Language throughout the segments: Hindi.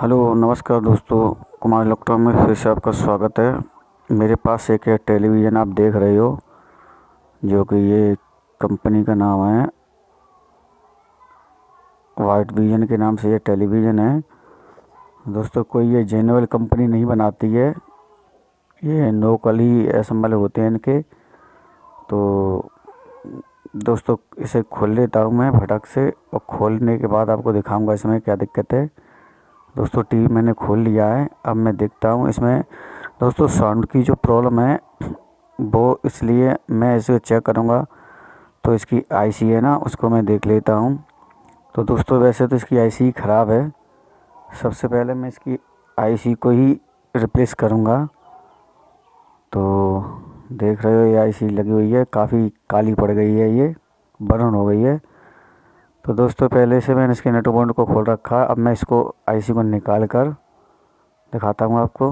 हेलो नमस्कार दोस्तों, कुमार इलेक्ट्रॉनिक में फिर से आपका स्वागत है। मेरे पास एक टेलीविज़न आप देख रहे हो, जो कि ये कंपनी का नाम है वाइट विजन के नाम से ये टेलीविज़न है। दोस्तों कोई ये जेन्युइन कंपनी नहीं बनाती है, ये लोकल ही असेंबल होते हैं इनके। तो दोस्तों इसे खोल लेता हूँ मैं फटक से, और खोलने के बाद आपको दिखाऊंगा इसमें क्या दिक्कत है। दोस्तों टीवी मैंने खोल लिया है, अब मैं देखता हूँ इसमें दोस्तों साउंड की जो प्रॉब्लम है वो, इसलिए मैं इसे चेक करूँगा। तो इसकी आईसी है ना, उसको मैं देख लेता हूँ। तो दोस्तों वैसे तो इसकी आईसी ख़राब है, सबसे पहले मैं इसकी आईसी को ही रिप्लेस करूँगा। तो देख रहे हो ये आईसी लगी हुई है, काफ़ी काली पड़ गई है, ये बर्न हो गई है। तो दोस्तों पहले से मैंने इसके नेटो बोर्ड को खोल रखा है, अब मैं इसको आईसी को निकाल कर दिखाता हूँ आपको।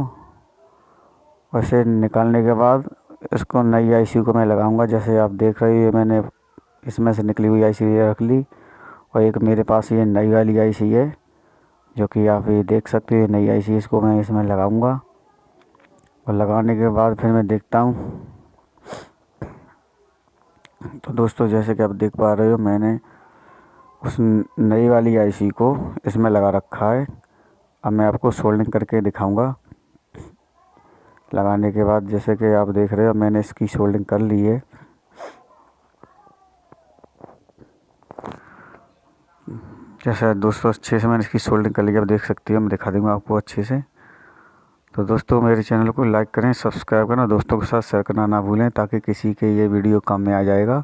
वैसे निकालने के बाद इसको नई आईसी को मैं लगाऊंगा। जैसे आप देख रहे हो ये मैंने इसमें से निकली हुई आईसी रख ली, और एक मेरे पास ये नई वाली आईसी है, जो कि आप ये देख सकते हो नई आईसी। इसको मैं इसमें लगाऊंगा, और लगाने के बाद फिर मैं देखता हूँ। तो दोस्तों जैसे कि आप देख पा रहे हो, मैंने उस नई वाली आईसी को इसमें लगा रखा है। अब मैं आपको सोल्डरिंग करके दिखाऊंगा। लगाने के बाद जैसे कि आप देख रहे हो मैंने इसकी सोल्डरिंग कर ली है। जैसे दोस्तों अच्छे से मैंने इसकी सोल्डरिंग कर ली, अब देख सकते हो, मैं दिखा दूंगा आपको अच्छे से। तो दोस्तों मेरे चैनल को लाइक करें, सब्सक्राइब करना, दोस्तों के साथ शेयर करना ना भूलें, ताकि किसी के ये वीडियो काम में आ जाएगा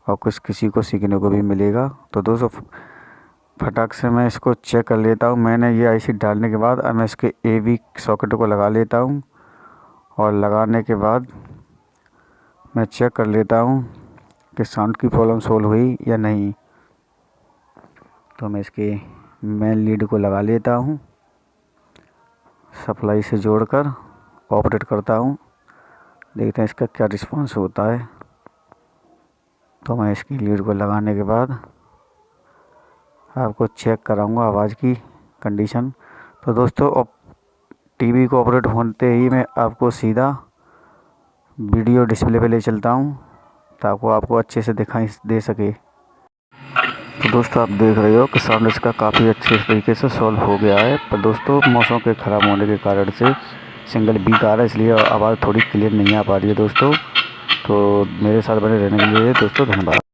और कुछ किसी को सीखने को भी मिलेगा। तो दोस्तों फटाक से मैं इसको चेक कर लेता हूँ। मैंने ये आईसी डालने के बाद अब मैं इसके एवी सॉकेट को लगा लेता हूँ, और लगाने के बाद मैं चेक कर लेता हूँ कि साउंड की प्रॉब्लम सोल्व हुई या नहीं। तो मैं इसके मेन लीड को लगा लेता हूँ, सप्लाई से जोड़कर ऑपरेट करता हूँ, देखते हैं इसका क्या रिस्पांस होता है। तो मैं इसकी लीड को लगाने के बाद आपको चेक कराऊंगा आवाज़ की कंडीशन। तो दोस्तों अब टीवी को ऑपरेट होते ही मैं आपको सीधा वीडियो डिस्प्ले पे ले चलता हूँ, ताकि आपको अच्छे से दिखाई दे सके। तो दोस्तों आप देख रहे हो कि साउंड इसका काफ़ी अच्छे तरीके से सॉल्व हो गया है। पर दोस्तों मौसम के ख़राब होने के कारण से सिंगल बीट आ रहा है, इसलिए आवाज़ थोड़ी क्लियर नहीं आ पा रही है दोस्तों। तो मेरे साथ बने रहने के लिए दोस्तों धन्यवाद।